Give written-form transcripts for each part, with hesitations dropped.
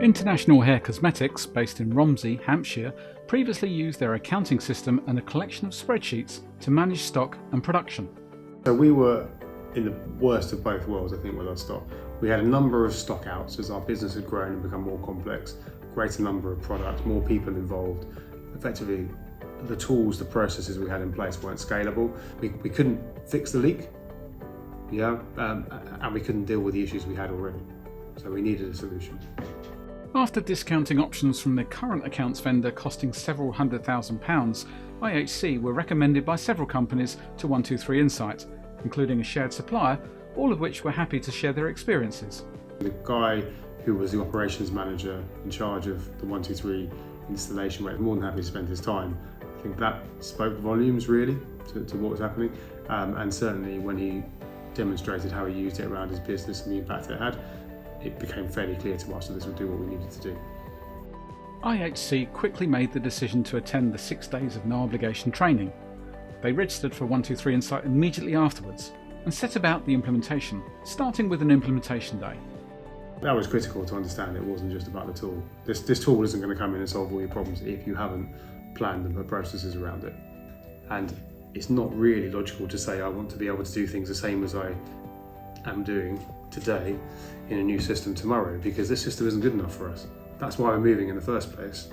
International Hair Cosmetics, based in Romsey, Hampshire, previously used their accounting system and a collection of spreadsheets to manage stock and production. So we were in the worst of both worlds, I think, with our stock. We had a number of stock outs as our business had grown and become more complex, greater number of products, more people involved. Effectively, the tools, the processes we had in place weren't scalable. We couldn't fix the leak, and we couldn't deal with the issues we had already. So we needed a solution. After discounting options from their current accounts vendor costing several £100,000, IHC were recommended by several companies to 123insight, including a shared supplier, all of which were happy to share their experiences. The guy who was the operations manager in charge of the 123 installation was more than happy to spend his time. I think that spoke volumes really to what was happening, and certainly when he demonstrated how he used it around his business and the impact it had, it became fairly clear to us that this would do what we needed to do. IHC quickly made the decision to attend the 6 days of no obligation training. They registered for 123insight immediately afterwards and set about the implementation, starting with an implementation day. That was critical to understand it wasn't just about the tool. This tool isn't going to come in and solve all your problems if you haven't planned and put processes around it. And it's not really logical to say I want to be able to do things the same as I am doing today in a new system tomorrow, because this system isn't good enough for us. That's why we're moving in the first place.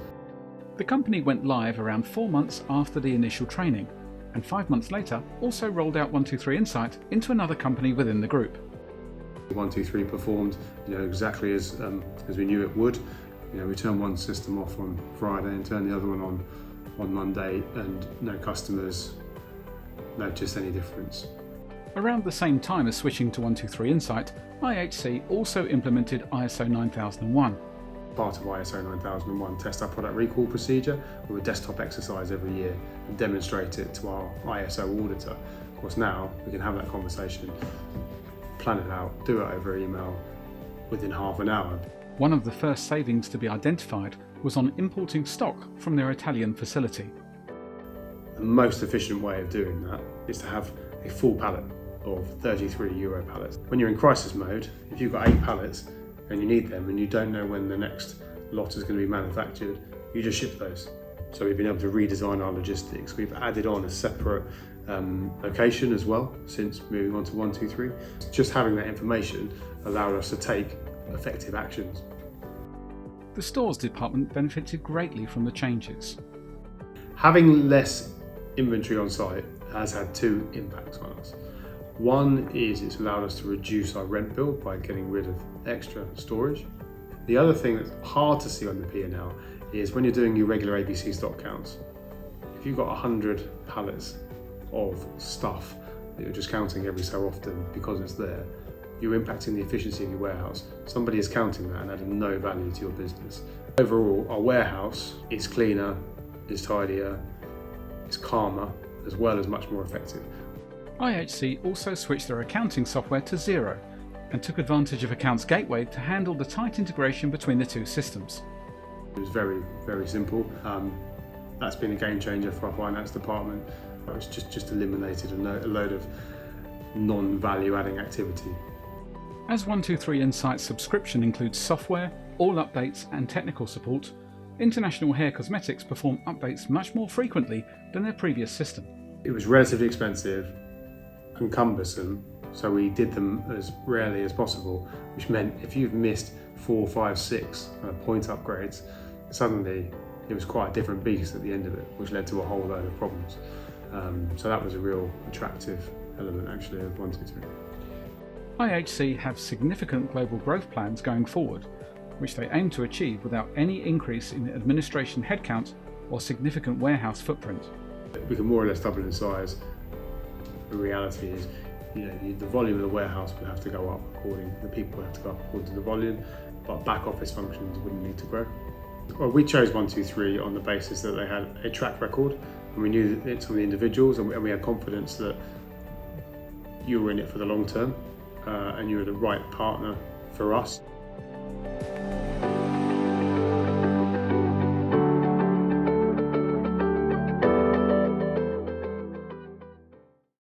The company went live around 4 months after the initial training, and 5 months later also rolled out 123insight into another company within the group. 123 performed exactly as we knew it would. We turned one system off on Friday and turned the other one on Monday, and no customers noticed any difference. Around the same time as switching to 123insight, IHC also implemented ISO 9001. Part of ISO 9001 test our product recall procedure with a desktop exercise every year and demonstrate it to our ISO auditor. Of course, now we can have that conversation, plan it out, do it over email within half an hour. One of the first savings to be identified was on importing stock from their Italian facility. The most efficient way of doing that is to have a full pallet of 33 Euro pallets. When you're in crisis mode, if you've got 8 pallets and you need them and you don't know when the next lot is going to be manufactured, you just ship those. So we've been able to redesign our logistics. We've added on a separate location as well since moving on to 123. Just having that information allowed us to take effective actions. The stores department benefited greatly from the changes. Having less inventory on site has had 2 impacts on us. One is it's allowed us to reduce our rent bill by getting rid of extra storage. The other thing that's hard to see on the P&L is when you're doing your regular ABC stock counts. If you've got 100 pallets of stuff that you're just counting every so often because it's there, you're impacting the efficiency of your warehouse. Somebody is counting that and adding no value to your business. Overall, our warehouse is cleaner, is tidier, is calmer, as well as much more effective. IHC also switched their accounting software to Xero and took advantage of Accounts Gateway to handle the tight integration between the 2 systems. It was very, very simple. That's been a game changer for our finance department. It's just eliminated a load of non-value adding activity. As 123insight's subscription includes software, all updates and technical support, International Hair Cosmetics perform updates much more frequently than their previous system. It was relatively expensive and cumbersome, so we did them as rarely as possible, which meant if you've missed 4, 5, 6 point upgrades, suddenly it was quite a different beast at the end of it, which led to a whole load of problems. So that was a real attractive element actually of 123. IHC have significant global growth plans going forward, which they aim to achieve without any increase in administration headcount or significant warehouse footprint. We can more or less double in size. The reality is, the volume of the warehouse would have to go up the people would have to go up according to the volume, but back office functions wouldn't need to grow. Well, we chose 123 on the basis that they had a track record, and we knew that it's on the individuals, and we had confidence that you were in it for the long term, and you were the right partner for us.